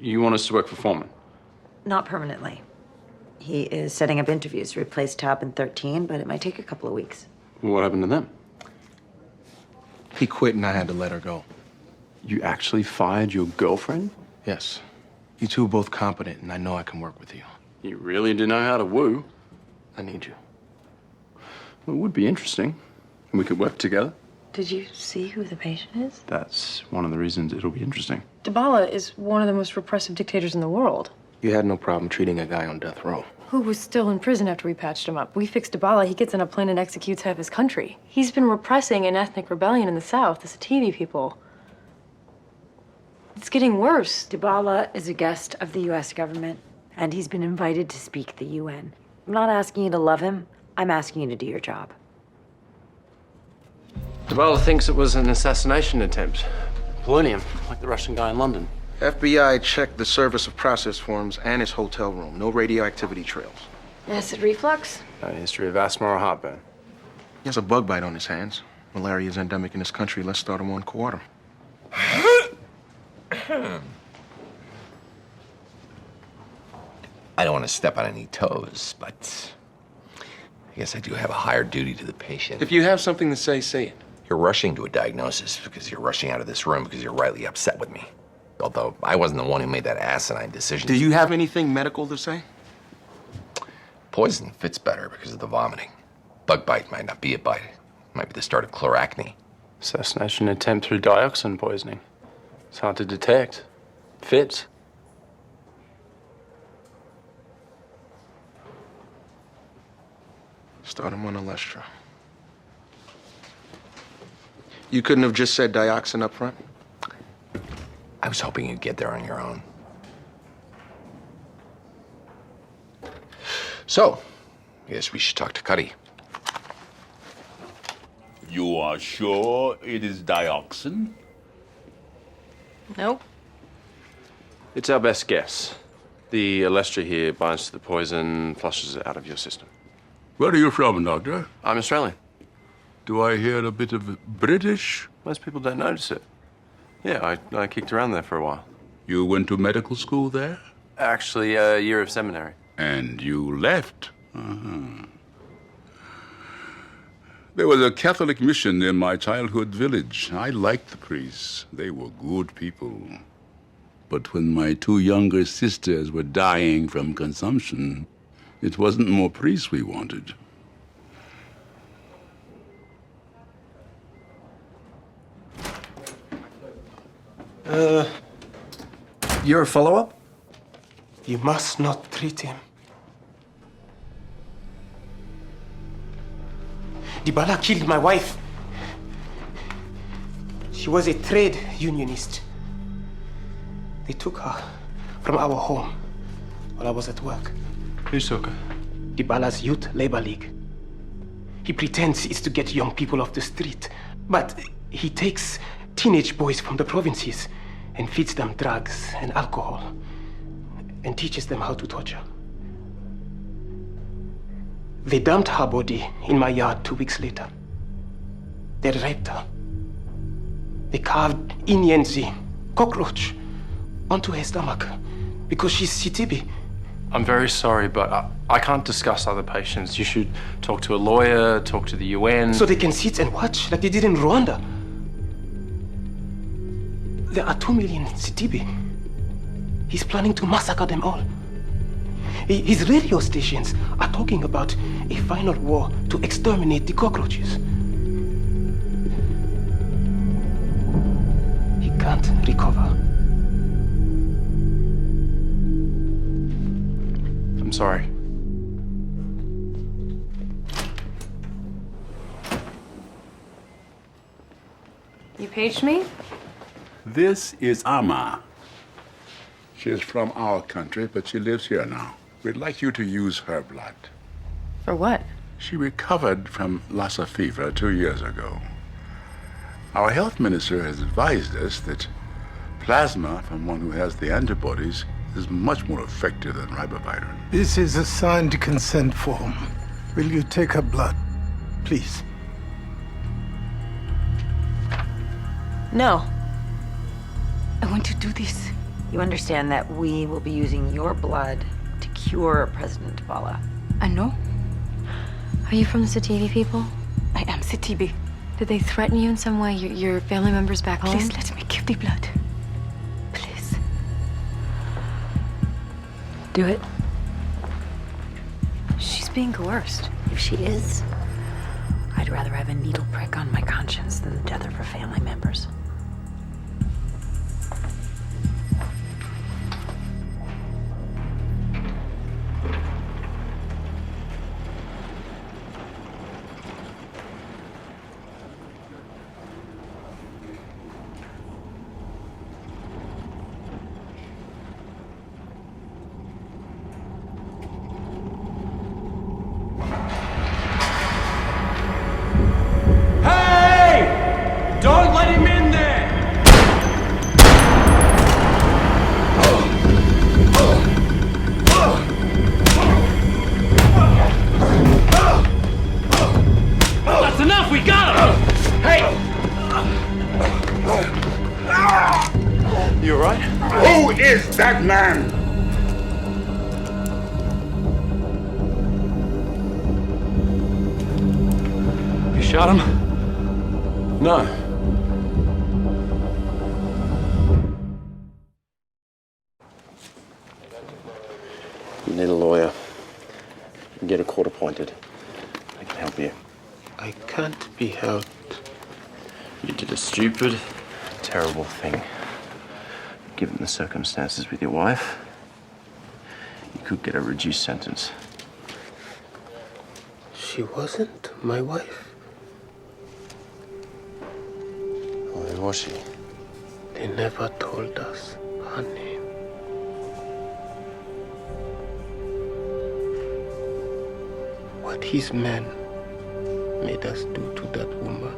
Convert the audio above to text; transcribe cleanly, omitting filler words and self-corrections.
You want us to work for Foreman? Not permanently. He is setting up interviews to replace Tab in 13, but it might take a couple of weeks. What happened to them? He quit and I had to let her go. You actually fired your girlfriend? Yes. You two are both competent, and I know I can work with you. You really do know how to woo. I need you. Well, it would be interesting. We could work together. Did you see who the patient is? That's one of the reasons it'll be interesting. Dibala is one of the most repressive dictators in the world. You had no problem treating a guy on death row. Who was still in prison after we patched him up. We fixed Dibala, he gets on a plane and executes half his country. He's been repressing an ethnic rebellion in the South, the Sativi people. It's getting worse. Dibala is a guest of the U.S. government, and he's been invited to speak at the UN. I'm not asking you to love him. I'm asking you to do your job. Dibala thinks it was an assassination attempt. Polonium, like the Russian guy in London. FBI checked the service of process forms and his hotel room. No radioactivity trails. Acid reflux? A history of asthma or heartburn. He has a bug bite on his hands. Malaria is endemic in this country. Let's start him on quarter. I don't want to step on any toes, but I guess I do have a higher duty to the patient. If you have something to say it. You're rushing to a diagnosis because you're rushing out of this room because you're rightly upset with me. Although I wasn't the one who made that asinine decision. Do you have anything medical to say? Poison fits better because of the vomiting. Bug bite might not be a bite. It might be the start of chloracne. Assassination attempt through dioxin poisoning. It's hard to detect. Fits. Start him on Alestra. You couldn't have just said dioxin up front? I was hoping you'd get there on your own. So, I guess we should talk to Cuddy. You are sure it is dioxin? Nope. It's our best guess. The Alestra here binds to the poison, flushes it out of your system. Where are you from, Doctor? I'm Australian. Do I hear a bit of British? Most people don't notice it. Yeah, I kicked around there for a while. You went to medical school there? Actually, a year of seminary. And you left? Uh-huh. There was a Catholic mission in my childhood village. I liked the priests. They were good people. But when my two younger sisters were dying from consumption, it wasn't more priests we wanted. You're a follow-up? You must not treat him. Dibala killed my wife. She was a trade unionist. They took her from our home while I was at work. Who took her? Dibala's Youth Labor League. He pretends it's to get young people off the street, but he takes teenage boys from the provinces and feeds them drugs and alcohol and teaches them how to torture. They dumped her body in my yard 2 weeks later. They raped her. They carved Inyenzi, cockroach, onto her stomach because she's Sitibi. I'm very sorry, but I can't discuss other patients. You should talk to a lawyer, talk to the UN. So they can sit and watch like they did in Rwanda. There are 2 million Sitibi. He's planning to massacre them all. His radio stations are talking about a final war to exterminate the cockroaches. He can't recover. I'm sorry. You paged me? This is Amma. She is from our country, but she lives here now. We'd like you to use her blood. For what? She recovered from Lassa fever 2 years ago. Our health minister has advised us that plasma from one who has the antibodies is much more effective than ribavirin. This is a signed consent form. Will you take her blood, please? No. I want to do this. You understand that we will be using your blood to cure President Tabala. I know. Are you from the Sativi people? I am Satibi. Did they threaten you in some way? Your family members back home? Please let me give the blood. Please. Do it. She's being coerced. If she is, I'd rather have a needle prick on my conscience than the death of her family members. Don't let him in there! That's enough! We got him! Hey! You alright? Who is that man? You shot him? No. You need a lawyer. You can get a court appointed. I can help you. I can't be helped. You did a stupid, terrible thing. Given the circumstances with your wife, you could get a reduced sentence. She wasn't my wife. Well, who was she? They never told us her name. What his men made us do to that woman,